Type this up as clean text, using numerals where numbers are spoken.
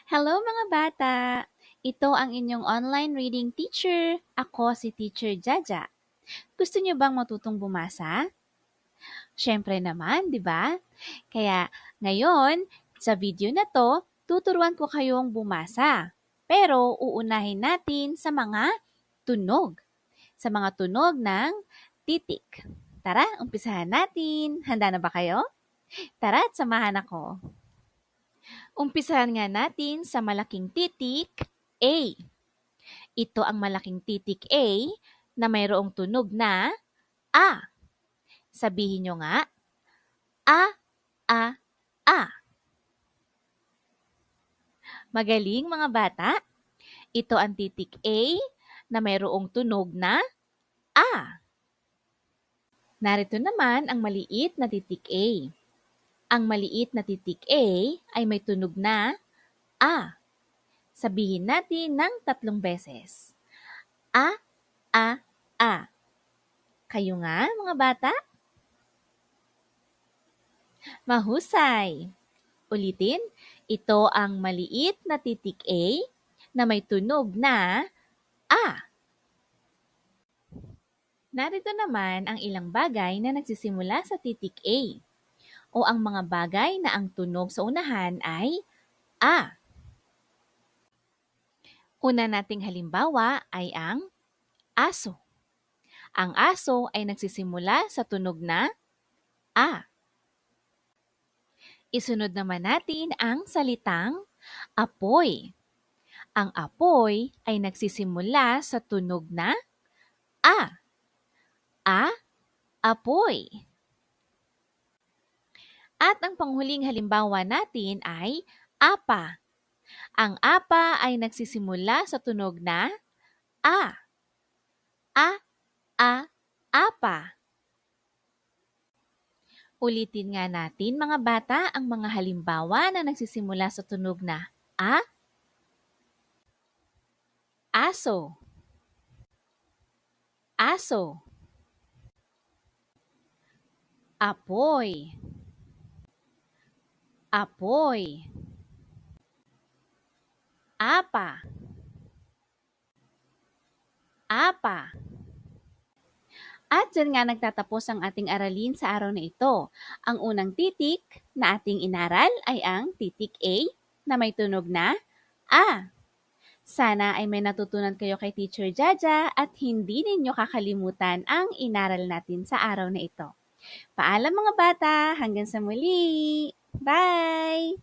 Hello mga bata! Ito ang inyong online reading teacher. Ako si Teacher Jaja. Gusto niyo bang matutong bumasa? Siyempre naman, di ba? Kaya ngayon, sa video na to, tuturuan ko kayong bumasa. Pero uunahin natin sa mga tunog. Sa mga tunog ng titik. Tara, umpisahan natin. Handa na ba kayo? Tara at samahan ako. Umpisahan nga natin sa malaking titik A. Ito ang malaking titik A na mayroong tunog na A. Sabihin nyo nga, A, A, A. Magaling mga bata. Ito ang titik A na mayroong tunog na A. Narito naman ang maliit na titik A. Ang maliit na titik A ay may tunog na A. Sabihin natin ng 3 beses. A, A, A. Kayo nga, mga bata? Mahusay! Ulitin, ito ang maliit na titik A na may tunog na A. Narito naman ang ilang bagay na nagsisimula sa titik A o ang mga bagay na ang tunog sa unahan ay A. Una nating halimbawa ay ang aso. Ang aso ay nagsisimula sa tunog na A. Isunod naman natin ang salitang apoy. Ang apoy ay nagsisimula sa tunog na A. A, apoy. At ang panghuling halimbawa natin ay apa. Ang apa ay nagsisimula sa tunog na A. A, A, apa. Ulitin nga natin mga bata ang mga halimbawa na nagsisimula sa tunog na A. Aso. Aso. Apoy. Apoy. Apa. Apa. At dyan nga nagtatapos ang ating aralin sa araw na ito. Ang unang titik na ating inaral ay ang titik A na may tunog na A. Sana ay may natutunan kayo kay Teacher Jaja at hindi ninyo kakalimutan ang inaral natin sa araw na ito. Paalam mga bata, hanggang sa muli! Bye!